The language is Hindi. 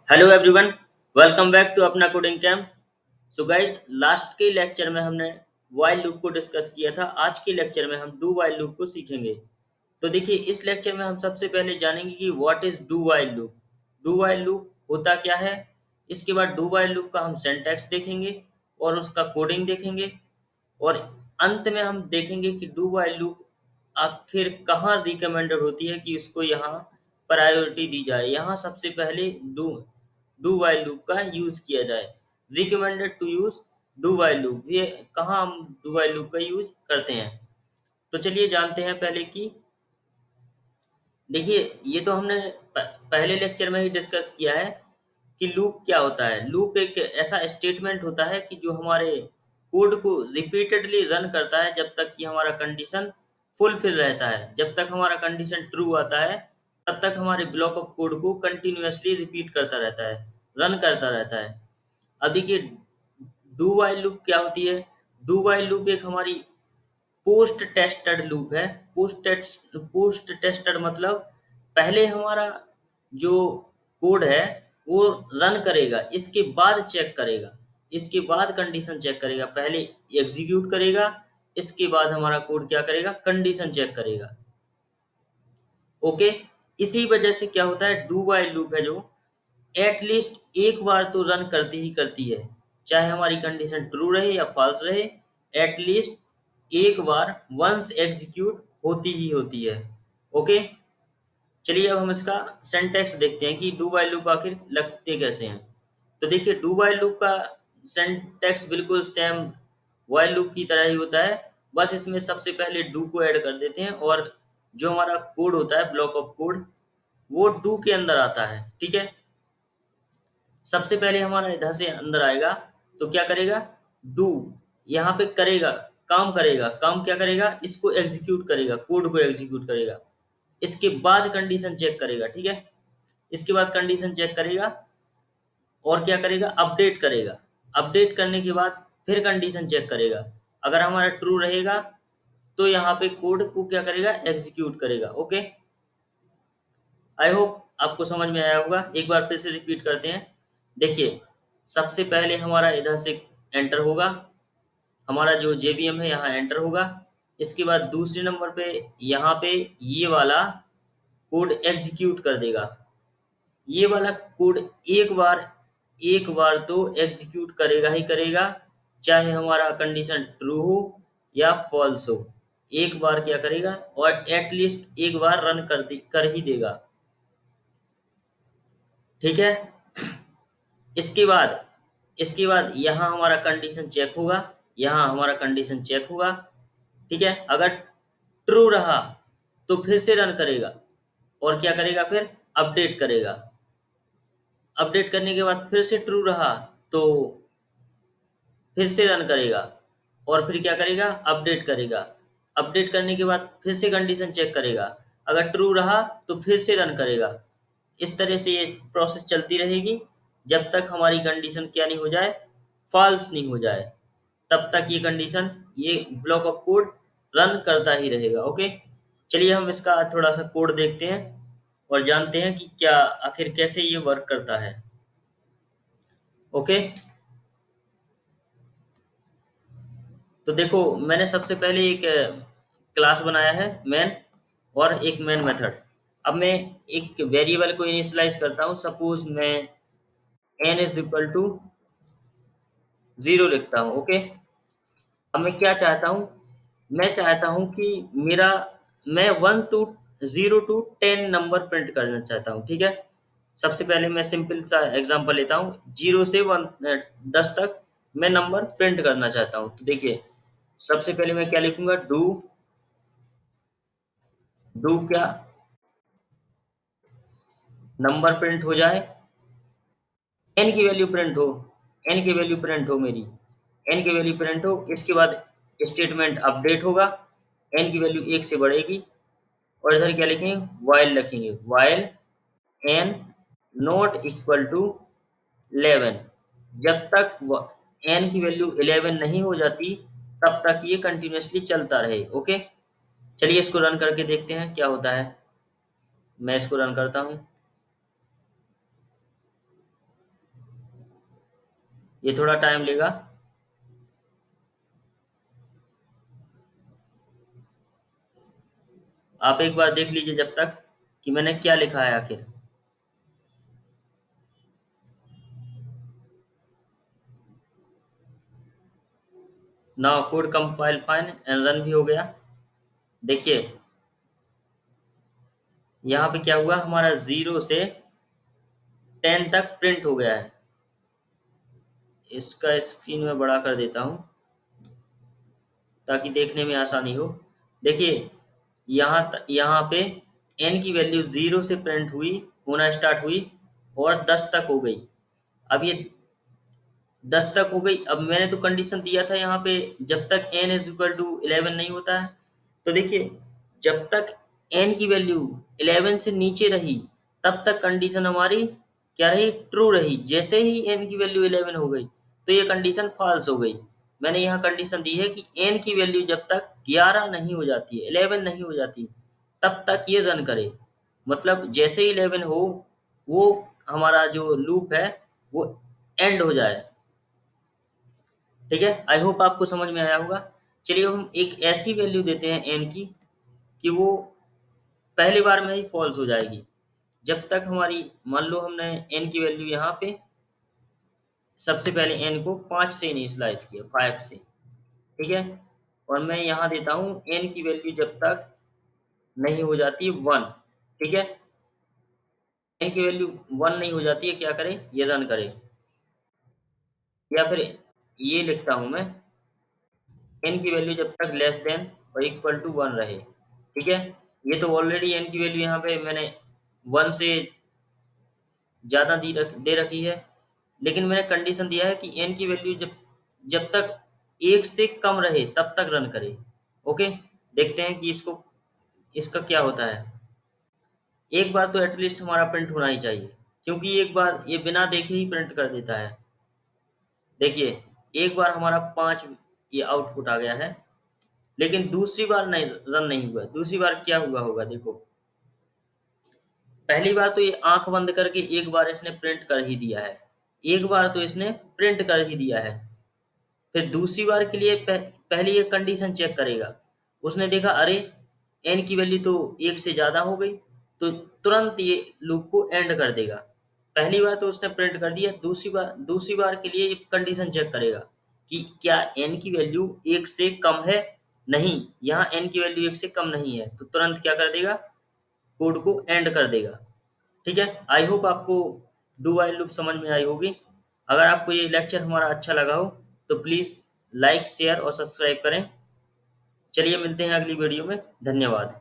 Hello everyone, welcome back to अपना coding camp. So guys, last के लेक्चर में हमने व्हाइल लूप को डिस्कस किया था। आज के लेक्चर में हम डू व्हाइल लूप को सीखेंगे। तो देखिए, इस लेक्चर में हम सबसे पहले जानेंगे कि what is do while loop. Do while loop होता क्या है। इसके बाद डू व्हाइल लूप का हम सिंटैक्स देखेंगे और उसका कोडिंग देखेंगे। और अंत में हम देखेंगे कि डू व्हाइल लूप आखिर कहाँ रिकमेंडेड होती है कि उसको यहाँ प्रायोरिटी दी जाए। यहाँ सबसे पहले डू डू व्हाइल लूप का यूज किया जाए। Recommended to use do while loop, ये कहाँ हम डू व्हाइल लूप का यूज करते हैं। तो चलिए जानते हैं पहले कि देखिए, ये तो हमने पहले लेक्चर में ही डिस्कस किया है कि लूप क्या होता है। लूप एक ऐसा स्टेटमेंट होता है कि जो हमारे कोड को रिपीटेडली रन करता है जब तक कि हमारा कंडीशन फुलफिल रहता है। जब तक हमारा कंडीशन ट्रू आता है तब तक हमारे ब्लॉक ऑफ कोड को कंटिन्यूअसली रिपीट करता रहता है, रन करता रहता है। अब देखिए, डू व्हाइल लूप क्या होती है। डू व्हाइल लूप एक हमारी पोस्ट टेस्टेड लूप है। पोस्ट टेस्टेड मतलब पहले हमारा जो कोड है वो रन करेगा, इसके बाद चेक करेगा, इसके बाद कंडीशन चेक करेगा। पहले एग्जीक्यूट करेगा, इसके बाद हमारा कोड क्या करेगा, कंडीशन चेक करेगा। ओके, इसी वजह से क्या होता है, डू व्हाइल लूप है जो एटलीस्ट एक बार तो रन करती ही करती है, चाहे हमारी कंडीशन ट्रू रहे या फॉल्स रहे। एटलीस्ट एक बार वंस एग्जीक्यूट होती ही होती है। ओके, चलिए अब हम इसका सिंटैक्स देखते हैं कि डू व्हाइल लूप आखिर लगते कैसे हैं। तो देखिए, डू व्हाइल लूप का सिंटैक्स बिल्कुल सेम व्हाइल लूप की तरह ही होता है। बस इसमें सबसे पहले डू को ऐड कर देते हैं और जो हमारा कोड होता है, ब्लॉक ऑफ कोड, वो डू के अंदर आता है। ठीक है, सबसे पहले हमारा इधर से अंदर आएगा तो क्या करेगा, डू यहाँ पे करेगा, काम करेगा। काम क्या करेगा, इसको एग्जीक्यूट करेगा, कोड को एग्जीक्यूट करेगा। इसके बाद कंडीशन चेक करेगा। ठीक है, इसके बाद कंडीशन चेक करेगा और क्या करेगा, अपडेट करेगा। अपडेट करने के बाद फिर कंडीशन चेक करेगा। अगर हमारा ट्रू रहेगा तो यहाँ पे कोड को क्या करेगा, एग्जीक्यूट करेगा। ओके, आई होप आपको समझ में आया होगा। एक बार फिर से रिपीट करते हैं। देखिए, सबसे पहले हमारा इधर से एंटर होगा, हमारा जो जेवीएम है यहाँ एंटर होगा। इसके बाद दूसरे नंबर पे यहाँ पे ये वाला कोड एग्जीक्यूट कर देगा। ये वाला कोड एक बार तो एग्जीक्यूट करेगा ही करेगा, चाहे हमारा कंडीशन ट्रू हो या फॉल्स हो। एक बार क्या करेगा और एटलीस्ट एक बार रन कर ही देगा। ठीक है, इसके बाद यहाँ हमारा कंडीशन चेक होगा, यहाँ हमारा कंडीशन चेक होगा। ठीक है, अगर ट्रू रहा तो फिर से रन करेगा और क्या करेगा, फिर अपडेट करेगा। अपडेट करने के बाद फिर से ट्रू रहा तो फिर से रन करेगा और फिर क्या करेगा, अपडेट करेगा। अपडेट करने के बाद फिर से कंडीशन चेक करेगा। अगर ट्रू रहा तो फिर से रन करेगा। इस तरह से ये प्रोसेस चलती रहेगी जब तक हमारी कंडीशन क्या नहीं हो जाए, फॉल्स नहीं हो जाए। तब तक ये कंडीशन, ये ब्लॉक ऑफ कोड रन करता ही रहेगा। ओके, चलिए हम इसका थोड़ा सा कोड देखते हैं और जानते हैं कि क्या आखिर कैसे ये वर्क करता है। ओके, तो देखो, मैंने सबसे पहले एक क्लास बनाया है मैन और एक मेन मेथड। अब मैं एक वेरिएबल को इनिशियलाइज करता हूँ। सपोज मैं n इज इक्वल टू 0 लिखता हूँ। ओके, अब मैं क्या चाहता हूँ, मैं चाहता हूँ कि मेरा मैं 0 to 10 नंबर प्रिंट करना चाहता हूँ। ठीक है, सबसे पहले मैं सिंपल सा एग्जांपल लेता हूँ। 0 से 10 तक मैं नंबर प्रिंट करना चाहता हूँ। तो देखिए, सबसे पहले मैं क्या लिखूंगा, डू डू क्या, नंबर प्रिंट हो जाए, एन की वैल्यू प्रिंट हो, एन की वैल्यू प्रिंट हो मेरी, एन की वैल्यू प्रिंट हो। इसके बाद स्टेटमेंट अपडेट होगा, एन की वैल्यू 1 से बढ़ेगी और इधर क्या लिखेंगे, वाइल लिखेंगे, while N not equal to 11। जब तक एन की वैल्यू 11 नहीं हो जाती तब तक ये कंटिन्यूअसली चलता रहे। ओके, चलिए इसको रन करके देखते हैं क्या होता है। मैं इसको रन करता हूँ। ये थोड़ा टाइम लेगा। आप एक बार देख लीजिए जब तक कि मैंने क्या लिखा है आखिर। Now code compile fine and run भी हो गया। देखिए यहाँ पे क्या हुआ, हमारा 0 से 10 तक प्रिंट हो गया है। इसका स्क्रीन में बड़ा कर देता हूँ ताकि देखने में आसानी हो। देखिए यहाँ पे n की वैल्यू 0 से प्रिंट हुई, होना स्टार्ट हुई और 10 तक हो गई। अब ये 10 तक हो गई। अब मैंने तो कंडीशन दिया था यहाँ पे जब तक n इज इक्वल टू 11 नहीं होता है। तो देखिए जब तक n की वैल्यू 11 से नीचे रही तब तक कंडीशन हमारी क्या रही, ट्रू रही। जैसे ही n की वैल्यू 11 हो गई तो ये कंडीशन फॉल्स हो गई। मैंने यहाँ कंडीशन दी है कि n की वैल्यू जब तक 11 नहीं हो जाती है, 11 नहीं हो जाती, तब तक ये रन करे। मतलब जैसे ही 11 हो वो हमारा जो लूप है वो एंड हो जाए। ठीक है, आई होप आपको समझ में आया होगा। चलिए हम एक ऐसी वैल्यू देते हैं एन की कि वो पहली बार में ही फॉल्स हो जाएगी। जब तक हमारी, मान लो हमने एन की वैल्यू यहाँ पे सबसे पहले एन को 5 से इनिशियलाइज किया, 5 से। ठीक है, और मैं यहाँ देता हूँ एन की वैल्यू जब तक नहीं हो जाती 1। ठीक है, एन की वैल्यू 1 नहीं हो जाती है, क्या करें, ये रन करें। या फिर ये लिखता हूँ मैं, एन की वैल्यू जब तक लेस देन और इक्वल टू 1 रहे। ठीक है, ये तो ऑलरेडी एन की वैल्यू यहाँ पे मैंने 1 से ज़्यादा दे रखी है, लेकिन मैंने कंडीशन दिया है कि एन की वैल्यू जब जब तक 1 से कम रहे तब तक रन करे। ओके, देखते हैं कि इसका क्या होता है। एक बार तो एटलीस्ट हमारा प्रिंट होना ही चाहिए, क्योंकि एक बार ये बिना देखे ही प्रिंट कर देता है। देखिए एक बार हमारा 5 ये आउटपुट आ गया है, लेकिन दूसरी बार नहीं रन नहीं हुआ। दूसरी बार क्या हुआ होगा, देखो पहली बार तो ये आंख बंद करके एक बार इसने प्रिंट कर ही दिया है, एक बार तो इसने प्रिंट कर ही दिया है। फिर दूसरी बार के लिए पहले ये कंडीशन चेक करेगा। उसने देखा अरे एन की वैल्यू तो 1 से ज़्यादा हो गई, तो तुरंत ये लूप को एंड कर देगा। पहली बार तो उसने प्रिंट कर दिया, दूसरी बार के लिए ये कंडीशन चेक करेगा कि क्या एन की वैल्यू 1 से कम है। नहीं, यहाँ एन की वैल्यू 1 से कम नहीं है, तो तुरंत क्या कर देगा, कोड को एंड कर देगा। ठीक है, आई होप आपको डू वाइल लूप समझ में आई होगी। अगर आपको ये लेक्चर हमारा अच्छा लगा हो तो प्लीज़ लाइक शेयर और सब्सक्राइब करें। चलिए मिलते हैं अगली वीडियो में, धन्यवाद।